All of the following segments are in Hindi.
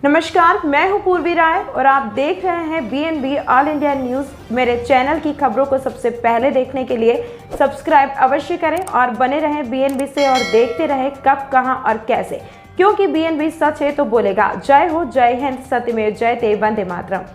नमस्कार, मैं हूं पूर्वी राय और आप देख रहे हैं बीएनबी ऑल इंडिया न्यूज़। मेरे चैनल की खबरों को सबसे पहले देखने के लिए सब्सक्राइब अवश्य करें और बने रहें बीएनबी से और देखते रहें कब, कहां और कैसे, क्योंकि बीएनबी सच है तो बोलेगा। जय हो, जय हिंद, सत्यमेव जयते, वंदे मातरम।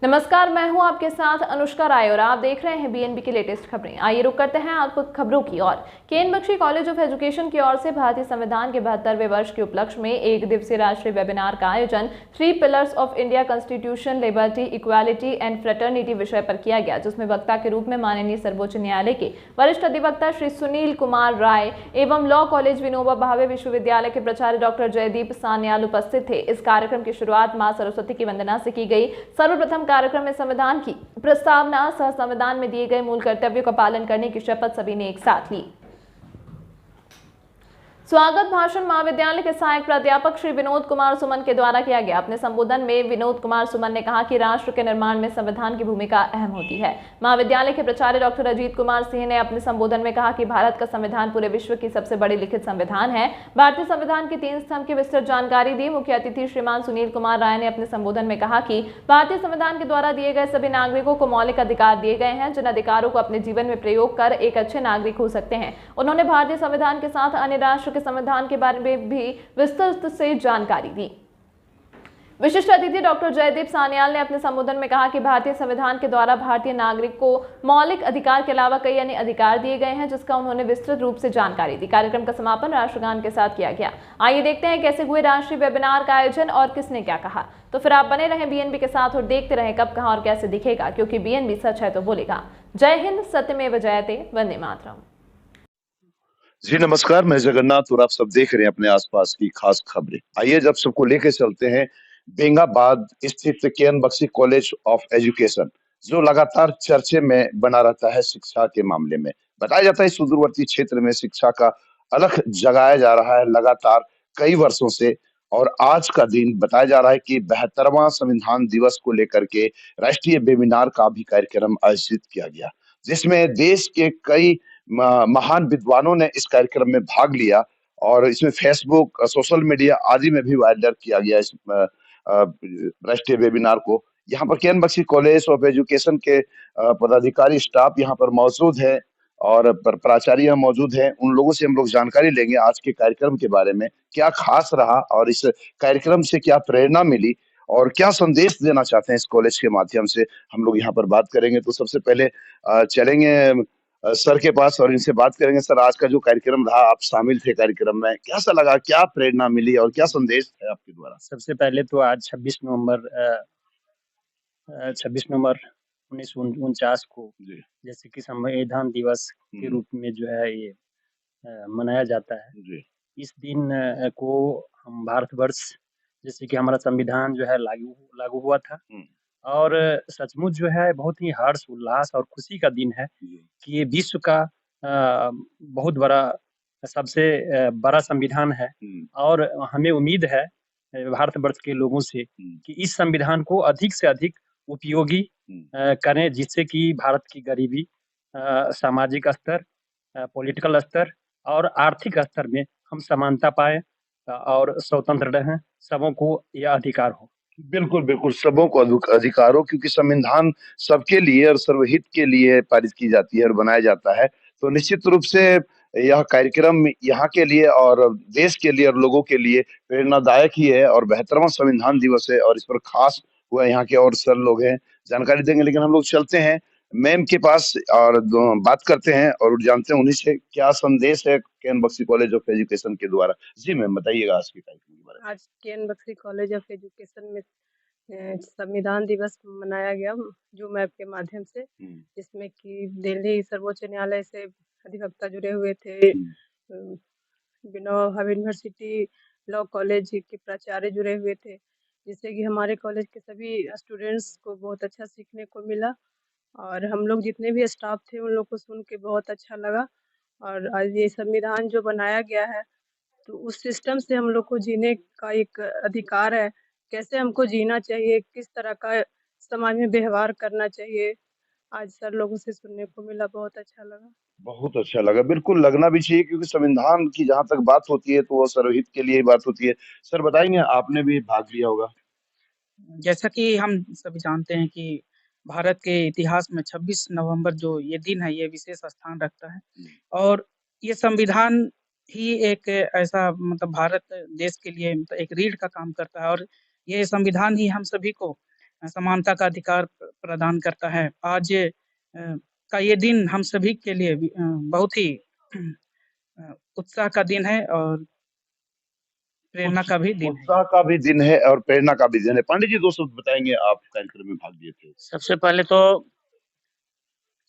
नमस्कार, मैं हूं आपके साथ अनुष्का राय और आप देख रहे हैं बीएनबी की लेटेस्ट खबरें। आइए रुक करते हैं आपको खबरों की ओर। KN Bakshi college of education की ओर से भारतीय संविधान के 72वें वर्ष के उपलक्ष्य में एक दिवसीय राष्ट्रीय वेबिनार का आयोजन 3 pillars of India constitution, liberty, equality and fraternity विषय पर किया गया, जिसमें वक्ता के रूप में माननीय सर्वोच्च न्यायालय के वरिष्ठ अधिवक्ता श्री सुनील कुमार राय एवं लॉ कॉलेज विनोबा भावे विश्वविद्यालय के प्राचार्य डॉक्टर जयदीप सान्याल उपस्थित थे। इस कार्यक्रम की शुरुआत मां सरस्वती की वंदना से की गई। सर्वप्रथम कार्यक्रम में संविधान की प्रस्तावना सह संविधान में दिए गए मूल कर्तव्यों का पालन करने की शपथ सभी ने एक साथ ली। स्वागत भाषण महाविद्यालय के सहायक प्राध्यापक श्री विनोद कुमार सुमन के द्वारा किया गया। अपने संबोधन में विनोद कुमार सुमन ने कहा कि राष्ट्र के निर्माण में संविधान की भूमिका अहम होती है। महाविद्यालय के प्राचार्य डॉक्टर अजीत कुमार सिंह ने अपने संबोधन में कहा कि भारत का संविधान पूरे विश्व की सबसे बड़ी लिखित संविधान है। भारतीय संविधान की 3 स्तंभ की विस्तृत जानकारी दी। मुख्य अतिथि श्रीमान सुनील कुमार राय ने अपने संबोधन में कहा कि भारतीय संविधान के द्वारा दिए गए सभी नागरिकों को मौलिक अधिकार दिए गए हैं, जिन अधिकारों को अपने जीवन में प्रयोग कर एक अच्छे नागरिक हो सकते हैं। उन्होंने भारतीय संविधान के साथ अन्य राष्ट्र के संविधान के बारे में भी विस्तृत से जानकारी दी। विशिष्ट अतिथि डॉक्टर जयदीप सान्याल ने अपने संबोधन में कहा कि भारतीय संविधान के द्वारा भारतीय नागरिक को मौलिक अधिकार के अलावा कई अन्य अधिकार दिए गए हैं, जिसका उन्होंने विस्तृत रूप से जानकारी दी। कार्यक्रम का समापन राष्ट्रगान के साथ किया गया। आइए देखते हैं कैसे हुए राष्ट्रीय वेबिनार का आयोजन और किसने क्या कहा। तो फिर आप बने रहें बीएनबी के साथ और देखते रहें कब, कहां और कैसे दिखेगा, क्योंकि बीएनबी सच है तो बोलेगा। जय हिंद, सत्यमेव जयते, वंदे मातरम। जी नमस्कार, मैं जगन्नाथ और आप सब देख रहे हैं अपने आसपास की खास खबरें। आइए जब सबको लेके चलते हैं बेंगाबाद स्थित KN Bakshi college of education, जो लगातार चर्चे में बना रहता है शिक्षा के मामले में। बताया जाता है इस सुदूरवर्ती क्षेत्र में शिक्षा का अलख जगाया जा रहा है लगातार कई वर्षों से। और आज का दिन बताया जा रहा है कि 72वां संविधान दिवस को लेकर के राष्ट्रीय वेबिनार का भी कार्यक्रम आयोजित किया गया, जिसमें देश के कई महान विद्वानों ने इस कार्यक्रम में भाग लिया। और इसमें फेसबुक, सोशल मीडिया आदि में भी वायरल किया गया इस राष्ट्रीय वेबिनार को। यहाँ पर KN Bakshi college of education के पदाधिकारी स्टाफ यहाँ पर मौजूद है और प्राचार्य मौजूद हैं। उन लोगों से हम लोग जानकारी लेंगे आज के कार्यक्रम के बारे में, क्या खास रहा और इस कार्यक्रम से क्या प्रेरणा मिली और क्या संदेश देना चाहते हैं इस कॉलेज के माध्यम से, हम लोग यहाँ पर बात करेंगे। तो सबसे पहले चलेंगे सर के पास और इनसे बात करेंगे। सर, आज का जो कार्यक्रम रहा, आप शामिल थे कार्यक्रम में, कैसा लगा, क्या प्रेरणा मिली और क्या संदेश है आपके द्वारा? सबसे पहले तो आज 26 नवंबर 1949 को जी। जैसे कि संविधान दिवस के रूप में जो है ये मनाया जाता है। जी। इस दिन को हम भारतवर्ष, जैसे कि हमारा संविधान जो है लागू हुआ था और सचमुच जो है बहुत ही हर्ष, उल्लास और खुशी का दिन है कि ये विश्व का बहुत बड़ा सबसे बड़ा संविधान है। और हमें उम्मीद है भारतवर्ष के लोगों से कि इस संविधान को अधिक से अधिक उपयोगी करें, जिससे कि भारत की गरीबी, सामाजिक स्तर, पॉलिटिकल स्तर और आर्थिक स्तर में हम समानता पाएं और स्वतंत्र रहें, सबों को यह अधिकार हो। बिल्कुल, बिल्कुल, सबों को अधिकार हो, क्योंकि संविधान सबके लिए और सर्वहित के लिए पारित की जाती है और बनाया जाता है। तो निश्चित रूप से यह कार्यक्रम यहाँ के लिए और देश के लिए और लोगों के लिए प्रेरणादायक ही है और 72वां संविधान दिवस है और इस पर खास हुआ यहाँ के और सर लोग हैं, जानकारी देंगे। लेकिन हम लोग चलते हैं मैम के पास और बात करते हैं और जानते हैं उन्हीं से क्या संदेश है KN Bakshi college of education के द्वारा। जी मैम, बताइएगा आज के कार्यक्रम के बारे में। आज KN Bakshi college of education में संविधान दिवस मनाया गया जूम ऐप के माध्यम से, जिसमें कि दिल्ली सर्वोच्च न्यायालय से अधिवक्ता जुड़े हुए थे, Vinoba Bhave university law college के प्राचार्य जुड़े हुए थे, जिससे कि हमारे कॉलेज के सभी स्टूडेंट्स को बहुत अच्छा सीखने को मिला। और हम लोग जितने भी स्टाफ थे उन लोग को सुन के बहुत अच्छा लगा। और आज ये संविधान जो बनाया गया है, तो उस सिस्टम से हम लोग को जीने का एक अधिकार है, कैसे हमको जीना चाहिए, किस तरह का समाज में व्यवहार करना चाहिए, आज सर लोगों से सुनने को मिला, बहुत अच्छा लगा। बहुत अच्छा लगा। बिल्कुल लगना भी चाहिए क्योंकि संविधान की जहाँ तक बात होती है तो वो सर्वहित के लिए ही बात होती है। सर बताएँगे आपने भी भाग लिया होगा? जैसा कि हम सभी जानते हैं कि भारत के इतिहास में 26 नवंबर जो ये दिन है, ये विशेष स्थान रखता है और ये संविधान ही एक ऐसा मतलब भारत देश के लिए मतलब एक रीढ़ का काम करता है और ये संविधान ही हम सभी को समानता का अधिकार प्रदान करता है। आज का ये दिन हम सभी के लिए बहुत ही उत्साह का दिन है और प्रेरणा का भी दिन है। उत्साह का भी दिन है और प्रेरणा का भी दिन है। पांडे जी 2 शब्द बताएँगे, आप कार्यक्रम में भाग लिए थे। सबसे पहले तो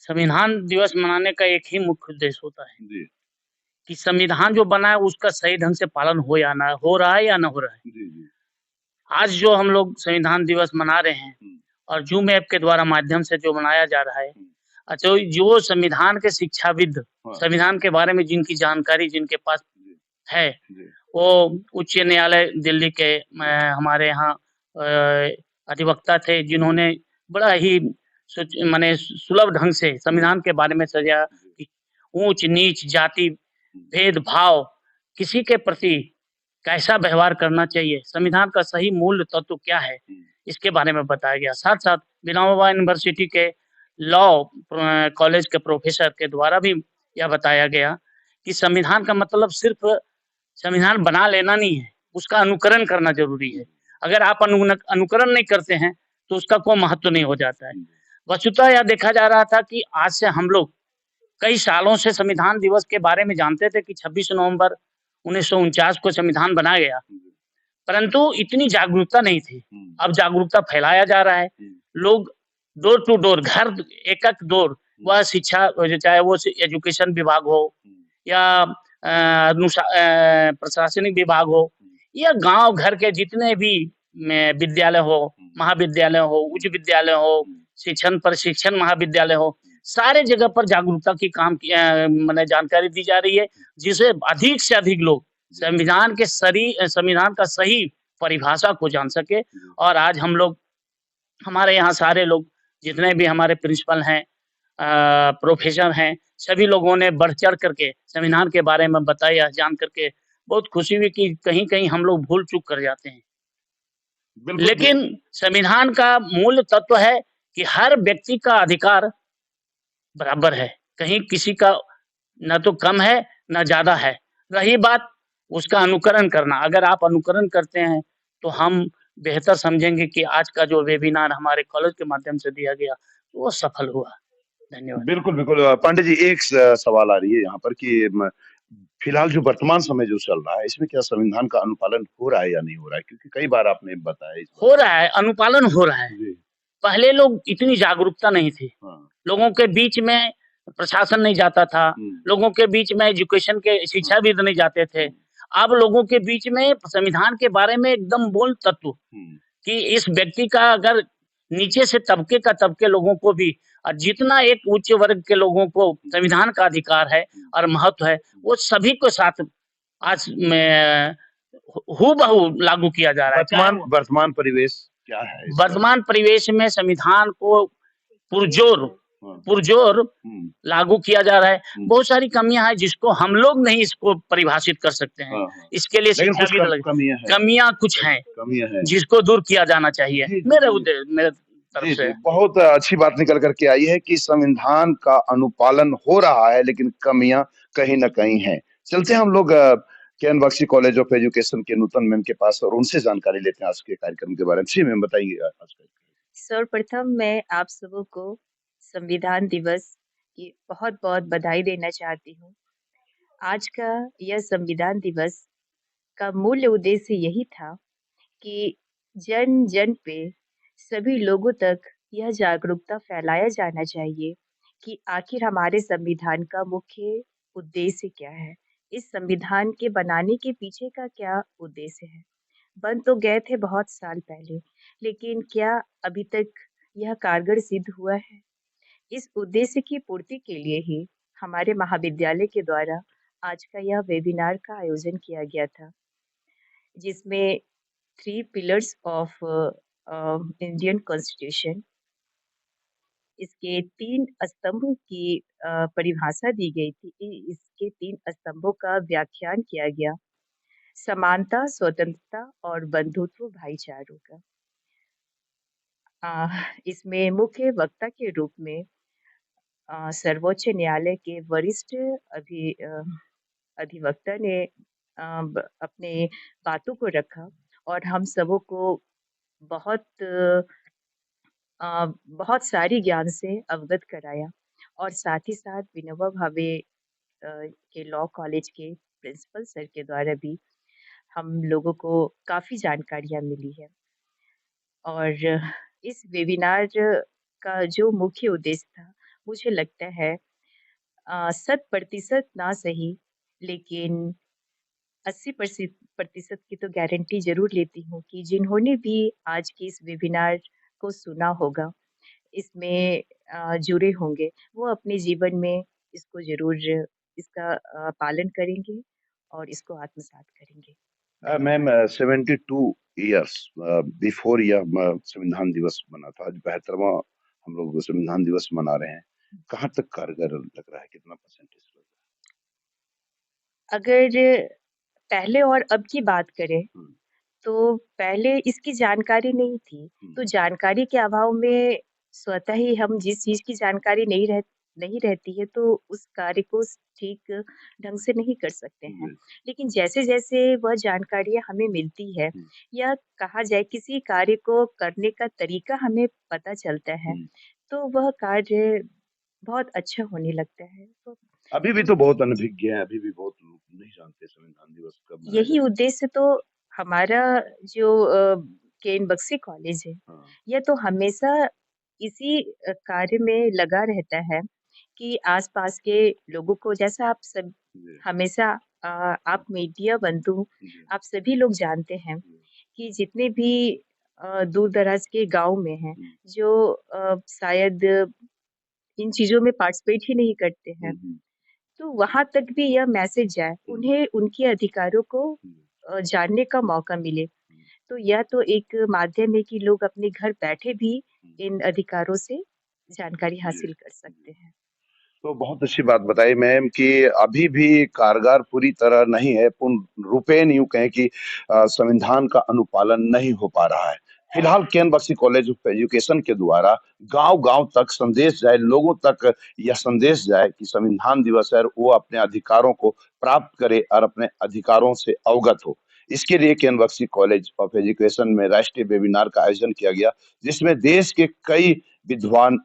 संविधान दिवस मनाने का एक ही मुख्य उद्देश्य होता है जी, कि संविधान जो बना है उसका सही ढंग से पालन हो रहा है या ना हो रहा है। जी, जी। आज जो हम लोग संविधान दिवस मना रहे हैं हुँ, और जूम ऐप के द्वारा माध्यम से जो मनाया जा रहा है, हुँ। अच्छा जो संविधान के शिक्षाविद, हाँ। संविधान के बारे में जिनकी जानकारी जिनके पास जी, है, जी। वो उच्च न्यायालय दिल्ली के हमारे यहाँ अधिवक्ता थे जिन्होंने बड़ा ही माने सुलभ ढंग से संविधान के बारे में सजाया कि ऊंच-नीच, जाति, भेदभाव, किसी के प्रति कैसा व्यवहार करना चाहिए, संविधान का सही मूल तत्व क्या है, इसके बारे में बताया गया। साथ-साथ विनोबा यूनिवर्सिटी के लॉ कॉलेज के प्रोफेसर के द्वारा भी यह बताया गया कि संविधान का मतलब सिर्फ़ संविधान बना लेना नहीं है, उसका अनुकरण करना ज़रूरी है। अगर आप अनुकरण नहीं करते हैं, तो उसका कोई महत्व नहीं हो जाता है। वस्तुतः यह देखा जा रहा था कि आज से हम लोग कई सालों से संविधान दिवस के बारे में जानते थे कि 26 नवंबर 1949 को संविधान बनाया गया, परंतु इतनी जागरूकता नहीं थी। अब जागरूकता फैलाया जा रहा है। लोग डोर टू डोर, घर एक-एक डोर, वह शिक्षा चाहे वो एजुकेशन विभाग हो या प्रशासनिक विभाग हो या गाँव घर के जितने भी विद्यालय हो, महाविद्यालय हो, उच्च विद्यालय हो, प्रशिक्षण महाविद्यालय हो, सारे जगह पर जागरूकता की माने जानकारी दी जा रही है, जिससे अधिक से अधिक लोग संविधान का सही परिभाषा को जान सके और आज हम लोग हमारे यहाँ सारे लोग जितने भी हमारे प्रिंसिपल हैं प्रोफेसर हैं, सभी लोगों ने बढ़-चढ़ करके संविधान के बारे में बताया, जान करके बहुत खुशी हुई कि कहीं-कहीं हम लोग भूल-चूक कर जाते हैं। बिल्कुल, लेकिन संविधान का मूल तत्व है कि हर व्यक्ति का अधिकार बराबर है, कहीं किसी का ना तो कम है, ना ज़्यादा है। रही बात उसका अनुकरण करना, अगर आप अनुकरण करते हैं, तो हम बेहतर समझेंगे कि आज का जो वेबिनार हमारे कॉलेज के माध्यम से दिया गया, वो सफल हुआ। धन्यवाद। बिल्कुल, बिल्कुल। पांडे जी एक सवाल आ रही है यहाँ पर कि फिलहाल जो वर्तमान समय जो चल रहा है, इसमें क्या संविधान का अनुपालन हो रहा है या नहीं हो रहा है? क्योंकि कई बार आपने बताया इस हो रहा है, अनुपालन हो रहा है। जी। पहले लोग इतनी जागरूकता नहीं थी। हाँ। लोगों के बीच में प्रशासन नहीं जाता था, लोगों के बीच में एजुकेशन के शिक्षाविद नहीं जाते थे। अब लोगों के बीच में संविधान के बारे में एकदम मूल तत्व कि इस व्यक्ति का अगर नीचे से तबके लोगों को भी जितना एक उच्च वर्ग के लोगों को संविधान का अधिकार है और महत्व है, वो सभी को साथ आज में हूबहू लागू किया जा रहा है। चाहे वो वर्तमान परिवेश क्या है इसका? वर्तमान परिवेश में संविधान को पुरजोर लागू किया जा रहा है। बहुत सारी कमियाँ हैं जिसको हम लोग नहीं इसको परिभाषित कर सकते हैं। इसके लिए शिक्षाविद कमियाँ कुछ हैं जिसको दूर किया जाना चाहिए। मेरे तरफ जी, से। जी, बहुत अच्छी बात निकल कर के आई है कि संविधान का अनुपालन हो रहा है लेकिन कमियां कहीं न कहीं हैं। चलते हैं हम लोग KN Bakshi college of education के नूतन मैम के पास और उनसे जानकारी लेते हैं आज के कार्यक्रम के बारे में। जी मैम बताइए आज का। सर्वप्रथम मैं आप सबों को संविधान दिवस की बहुत-बहुत बधाई देना चाहती हूँ। आज का यह संविधान दिवस का मूल उद्देश्य यही था कि जन-जन पे सभी लोगों तक यह जागरूकता फैलाया जाना चाहिए कि आखिर हमारे संविधान का मुख्य उद्देश्य क्या है? इस संविधान के बनाने के पीछे का क्या उद्देश्य है? बन तो गए थे बहुत साल पहले, लेकिन क्या अभी तक यह कारगर सिद्ध हुआ है? इस उद्देश्य की पूर्ति के लिए ही हमारे महाविद्यालय के द्वारा आज का यह वेबिनार का आयोजन किया गया था, जिसमें 3 पिलर्स ऑफ इंडियन कॉन्स्टिट्यूशन इसके 3 स्तंभों की परिभाषा दी गई थी। इसके 3 स्तंभों का व्याख्यान किया गया। समानता, स्वतंत्रता और बंधुत्व भाईचारों का। इसमें मुख्य वक्ता के रूप में सर्वोच्च न्यायालय के वरिष्ठ अधिवक्ता ने अपने बातों को रखा और हम सबों को बहुत बहुत सारी ज्ञान से अवगत कराया और साथ ही साथ विनोबा भावे के लॉ कॉलेज के प्रिंसिपल सर के द्वारा भी हम लोगों को काफ़ी जानकारियाँ मिली है। और इस वेबिनार का जो मुख्य उद्देश्य था, मुझे लगता है 100% ना सही, लेकिन 80% की तो गारंटी ज़रूर लेती हूँ कि जिन्होंने भी आज की इस वेबिनार को सुना होगा, इसमें जुड़े होंगे, वो अपने जीवन में इसको ज़रूर इसका पालन करेंगे और इसको आत्मसात करेंगे। मैम 72 ईयर्स बिफोर यह संविधान दिवस बना था, आज 72वां हम लोग संविधान दिवस मना रहे हैं। कहाँ तक कारगर लग रहा है, कितना परसेंटेज लग रहा है? अगर पहले और अब की बात करें तो पहले इसकी जानकारी नहीं थी, तो जानकारी के अभाव में स्वतः ही हम जिस चीज़ की जानकारी नहीं रहती है, तो उस कार्य को ठीक ढंग से नहीं कर सकते हैं। लेकिन जैसे-जैसे वह जानकारियाँ हमें मिलती है या कहा जाए किसी कार्य को करने का तरीका हमें पता चलता है, तो वह कार्य बहुत अच्छा होने लगता है। तो अभी भी तो बहुत अनभिज्ञ हैं, अभी भी बहुत लोग नहीं जानते संविधान दिवस कब मनाया यही उद्देश्य तो हमारा जो के.एन. बख्शी कॉलेज है, यह तो हमेशा इसी कार्य में लगा रहता है कि आसपास के लोगों को, जैसा आप सब हमेशा आप मीडिया बंधु, आप सभी लोग जानते हैं कि जितने भी दूर-दराज के गाँव में हैं, जो शायद इन चीज़ों में पार्टिसिपेट ही नहीं करते हैं, तो वहाँ तक भी यह मैसेज जाए, उन्हें उनके अधिकारों को जानने का मौका मिले। तो यह तो एक माध्यम है कि लोग अपने घर बैठे भी इन अधिकारों से जानकारी हासिल कर सकते हैं। तो बहुत अच्छी बात बताई मैम कि अभी भी कारगर पूरी तरह नहीं है, पूर्ण रूपेण यूँ कहें कि संविधान का अनुपालन नहीं हो पा रहा है। फिलहाल KN. Bakshi college of education के द्वारा गाँव-गाँव तक संदेश जाए, लोगों तक यह संदेश जाए कि संविधान दिवस है और वो अपने अधिकारों को प्राप्त करे और अपने अधिकारों से अवगत हो। इसके लिए KN. Bakshi college of education में राष्ट्रीय वेबिनार का आयोजन किया गया, जिसमें देश के कई विद्वान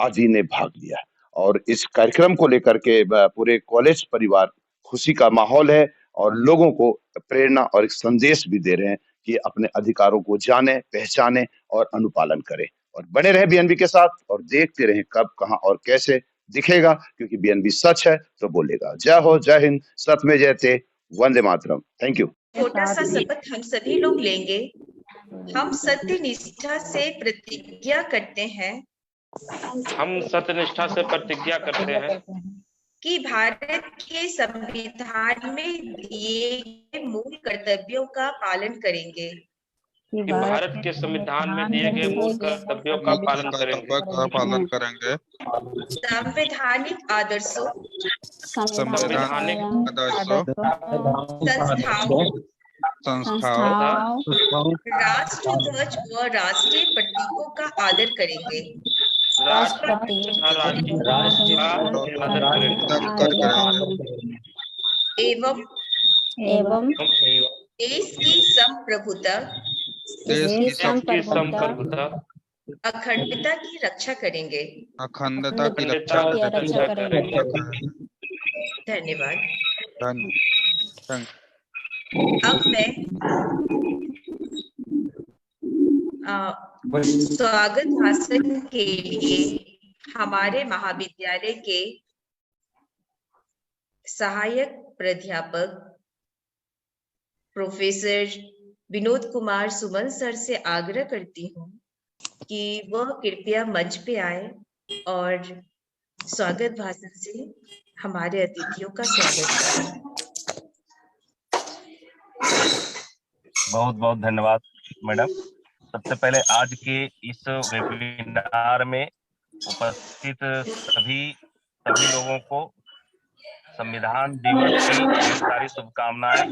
आदि ने भाग लिया। और इस कार्यक्रम को लेकर के पूरे कॉलेज परिवार खुशी का माहौल है और लोगों को प्रेरणा और एक संदेश भी दे रहे हैं कि अपने अधिकारों को जाने, पहचाने और अनुपालन करें। और बने रहे बीएनबी के साथ और देखते रहें कब, कहां और कैसे दिखेगा, क्योंकि बीएनबी सच है तो बोलेगा। जय हो, जय हिंद, सत में जयते, वंदे मातरम। Thank you. छोटा सा शपथ हम सभी लोग लेंगे। हम सत्य निष्ठा से प्रतिज्ञा करते हैं कि भारत के संविधान में दिए गए मूल कर्तव्यों का पालन करेंगे। संवैधानिक आदर्शों, संस्थाओं, राष्ट्रध्वज व राष्ट्रीय प्रतीकों का आदर करेंगे एवं देश की संप्रभुता, अखंडता की रक्षा करेंगे। धन्यवाद। अब मैं स्वागत भाषण के लिए हमारे महाविद्यालय के सहायक प्राध्यापक प्रोफेसर विनोद कुमार सुमन सर से आग्रह करती हूँ कि वह कृपया मंच पे आए और स्वागत भाषण से हमारे अतिथियों का स्वागत करें। बहुत बहुत धन्यवाद मैडम। सबसे पहले आज के इस वेबिनार में उपस्थित सभी लोगों को संविधान दिवस की ढेर सारी शुभकामनाएं।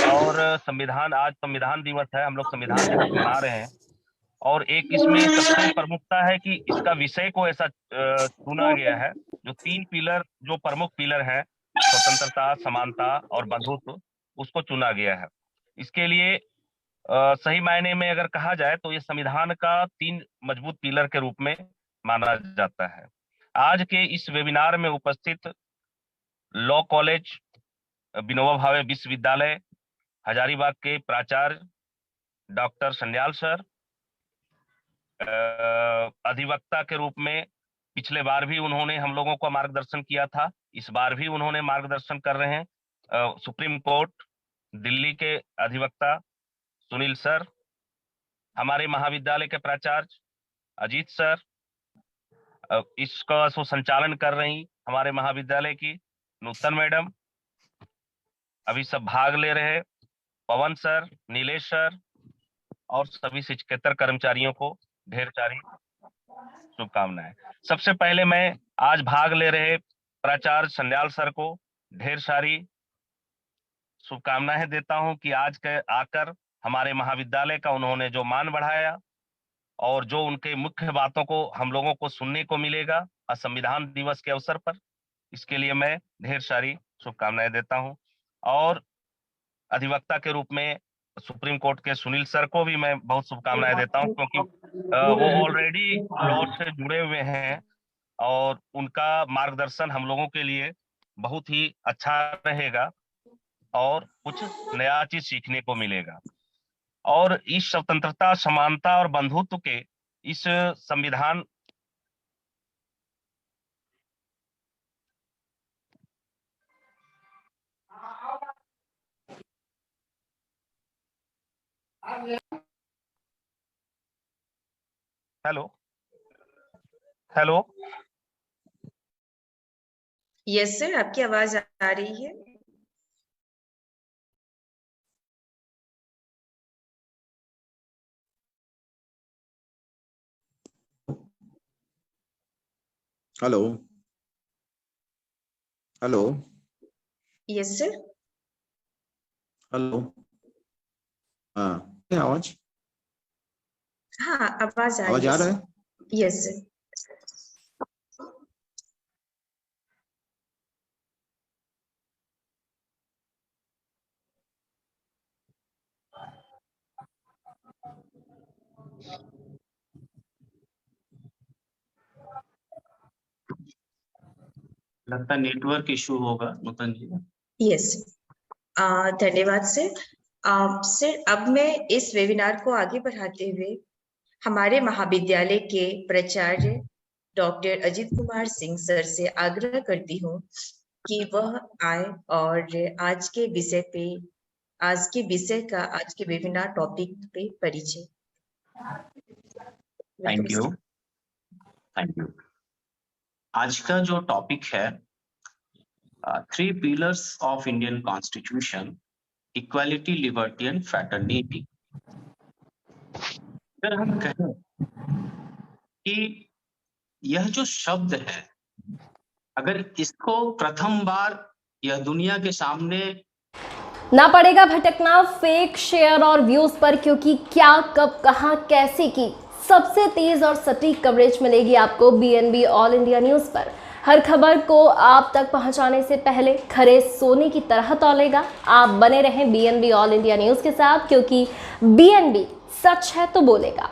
और आज संविधान दिवस है, हम लोग संविधान दिवस मना रहे हैं, और एक इसमें सबसे प्रमुखता है कि इसका विषय को ऐसा चुना गया है, जो 3 पिलर, जो प्रमुख पिलर हैं, स्वतंत्रता, समानता और बंधुत्व, उसको चुना गया है। इसके लिए सही मायने में अगर कहा जाए तो ये संविधान का 3 मजबूत पिलर के रूप में माना जाता है। आज के इस वेबिनार में उपस्थित लॉ कॉलेज विनोबा भावे विश्वविद्यालय हजारीबाग के प्राचार्य डॉक्टर सन्याल सर, अधिवक्ता के रूप में पिछले बार भी उन्होंने हम लोगों को मार्गदर्शन किया था, इस बार भी उन्होंने मार्गदर्शन कर रहे हैं, सुप्रीम कोर्ट दिल्ली के अधिवक्ता सुनील सर, हमारे महाविद्यालय के प्राचार्य अजीत सर, इसका संचालन कर रही हमारे महाविद्यालय की नूतन मैडम, अभी सब भाग ले रहे पवन सर, नीलेश सर और सभी शिक्षकेतर कर्मचारियों को ढेर सारी शुभकामनाएं। सबसे पहले मैं आज भाग ले रहे प्राचार्य सन्याल सर को ढेर सारी शुभकामनाएं देता हूं कि आज के आकर हमारे महाविद्यालय का उन्होंने जो मान बढ़ाया और जो उनके मुख्य बातों को हम लोगों को सुनने को मिलेगा संविधान दिवस के अवसर पर, इसके लिए मैं ढेर सारी शुभकामनाएं देता हूं। और अधिवक्ता के रूप में सुप्रीम कोर्ट के सुनील सर को भी मैं बहुत शुभकामनाएं देता हूं, क्योंकि वो ऑलरेडी लॉ से जुड़े हुए हैं और उनका मार्गदर्शन हम लोगों के लिए बहुत ही अच्छा रहेगा और कुछ नया चीज सीखने को मिलेगा। और इस स्वतंत्रता, समानता और बंधुत्व के इस संविधान हेलो यस सर, आपकी आवाज आ रही है। Hello hello yes sir. Hello, हाँ आवाज हाँ, आवाज आ रहा है। Yes sir. लगता है नेटवर्क इशू होगा नूतन जी। यस, धन्यवाद सर। सर, अब मैं इस वेबिनार को आगे बढ़ाते हुए हमारे महाविद्यालय के प्राचार्य डॉक्टर अजीत कुमार सिंह सर से आग्रह करती हूँ कि वह आए और आज के विषय का आज के वेबिनार टॉपिक पे परिचय। Thank you. आज का जो टॉपिक है 3 pillars of Indian constitution, equality, liberty and fraternity. अगर हम कहें कि यह जो शब्द है, अगर इसको प्रथम बार यह दुनिया के सामने ना पड़ेगा भटकना फेक शेयर और व्यूज पर, क्योंकि क्या, कब, कहां, कैसे की सबसे तेज और सटीक कवरेज मिलेगी आपको BNB ऑल इंडिया न्यूज पर। हर खबर को आप तक पहुंचाने से पहले खरे सोने की तरह तौलेगा। आप बने रहें BNB ऑल इंडिया न्यूज के साथ, क्योंकि BNB सच है तो बोलेगा।